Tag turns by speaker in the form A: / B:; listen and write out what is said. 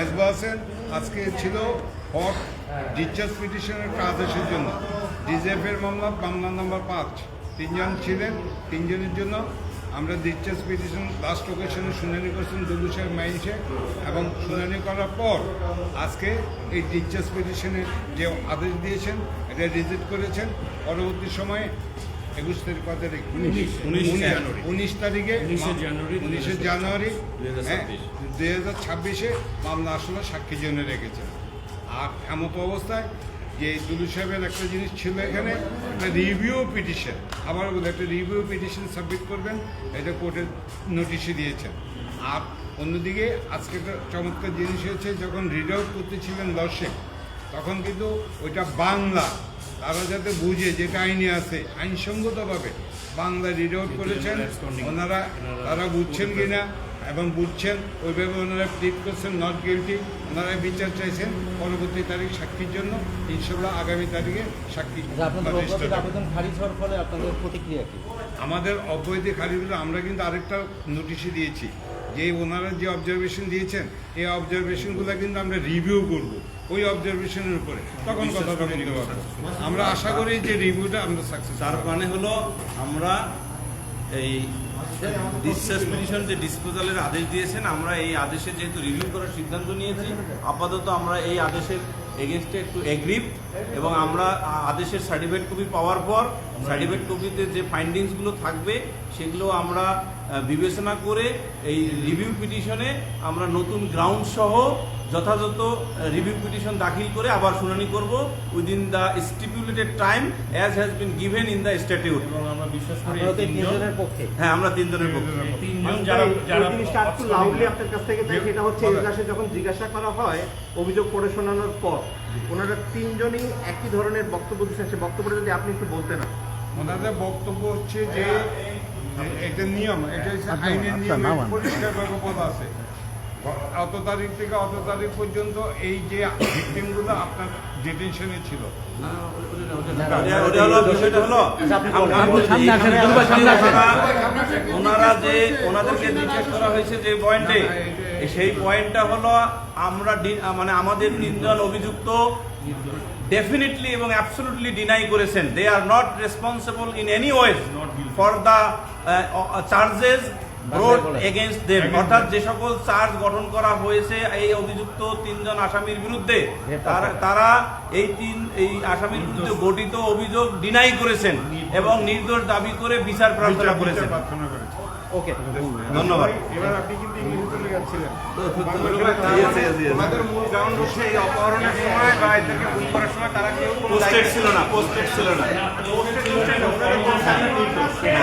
A: মেজবা আছেন। আজকে ছিল হট ডিসচার্জ পিটিশনের আদেশের জন্য ডিজিএফের মামলা নাম্বার 5 তিনজন ছিলেন। তিনজনের জন্য আমরা ডিসচার্জ পিটিশন লাস্ট ওকেশনে শুনানি করেছেন দুদু সাহেব মাইন সাহেব, এবং শুনানি করার পর আজকে এই ডিসচার্জ পিটিশনের যে আদেশ দিয়েছেন এটা রিজেক্ট করেছেন। পরবর্তী সময়ে 21 তারিখ 19 তারিখে 19 জানুয়ারি 2026 মামলা আসলে সাক্ষীর জন্য রেখেছেন। আর এমত অবস্থায় যে দুদু সাহেবের একটা জিনিস ছিল, এখানে একটা রিভিউ পিটিশন, আবার বলে একটা রিভিউ পিটিশন সাবমিট করবেন, এটা কোর্টের নোটিশে দিয়েছেন। আর অন্যদিকে আজকে একটা চমৎকার জিনিস হয়েছে, যখন রিড আউট করতেছিলেন দর্শক, তখন কিন্তু ওইটা বাংলা, তারা যাতে বুঝে যেটা আইনে আছে আইনসঙ্গতভাবে বাংলা রিড আউট করেছেন। তারা বুঝছেন কিনা এবং বুঝছেন ওইভাবে ওনারা প্লিড করছেন নট গিলটি। ওনারা বিচার চাইছেন পরবর্তী তারিখ সাক্ষীর জন্য। ইনশাল্লাহ আগামী তারিখে সাক্ষী।
B: আবেদন খারিজ হওয়ার ফলে আপনাদের প্রতিক্রিয়া কি?
A: আমাদের অব্যাহতি খারিজ হলে আমরা কিন্তু আরেকটা নোটিশে দিয়েছি যে ওনারা যে অবজারভেশন দিয়েছেন এই অবজারভেশনগুলো কিন্তু আমরা রিভিউ করব ওই অবজারভেশনের উপরে, তখন কথাটা বলতে পারবো। আমরা আশা করি যে রিভিউটা আমরা সাকসেস।
C: তার মানে হলো আমরা এই ডিসচার্জ পিটিশন যে ডিসপোজালের আদেশ দিয়েছেন, আমরা এই আদেশে যেহেতু রিভিউ করার সিদ্ধান্ত নিয়েছি, আপাতত আমরা এই আদেশের এগেনস্টে একটু এগ্রিভ, এবং আমরা আদেশের সার্টিফিকেট কপি পাওয়ার পর সার্টিফিকেট কপিতে যে ফাইন্ডিংসগুলো থাকবে সেগুলো আমরা বিবেচনা করে এই রিভিউ পিটিশনে আমরা নতুন গ্রাউন্ড সহ যথাযথ রিভিউ পিটিশন দাখিল করে আবার শুনানি করব within the stipulated time as has been given in the statute.
B: আমরা বিশ্বাস করি তিনজনের পক্ষে।
C: হ্যাঁ, আমরা তিনজনের পক্ষে।
D: তিনজন যারা একটু লাউডলি আপনার কাছ থেকে চাই, সেটা হচ্ছে এলাকায় যখন জিজ্ঞাসা করা হয় অভিযোগ পড়ে শোনানোর পর, ওনারা তিনজনই একই ধরনের বক্তব্য দিচ্ছেন। বক্তব্যটা যদি আপনি একটু বলতেন।
A: ওনাদের বক্তব্য হচ্ছে যে এটা নিয়ম, এটা হচ্ছে আইনের নিয়ম, পরিষ্কারভাবে বলা আছে অত তারিখ থেকে অত তারিখ পর্যন্ত এই যে ভিকটিমগুলো আপনার ডিটেনশনে ছিল।
C: ওনাদেরকে জিজ্ঞেস করা হয়েছে যে পয়েন্টে, সেই পয়েন্টটা হলো আমরা মানে আমাদের তিনজন অভিযুক্ত ডেফিনেটলি এবং অ্যাবসলিউটলি ডিনাই করেছেন they are not responsible in any ways for the charges brought against them. অর্থাৎ যে সকল চার্জ গঠন করা হয়েছে এই অভিযুক্ত তিনজন আসামির বিরুদ্ধে, তারা এই আসামির বিরুদ্ধে গঠিত অভিযোগ ডিনাই করেছেন এবং নির্দোষ দাবি করে বিচার প্রার্থনা করেছেন।
D: ওকে,
C: ধন্যবাদ।
A: এবার আপনি কিন্তু ইংরেজি চলে যাচ্ছিলেন।
D: আমাদের মূল গ্রাউন্ড হচ্ছে এই অপহরণের সময় বা এদেরকে গুম করার সময় তারা কেউ
C: পোস্টেড ছিল না।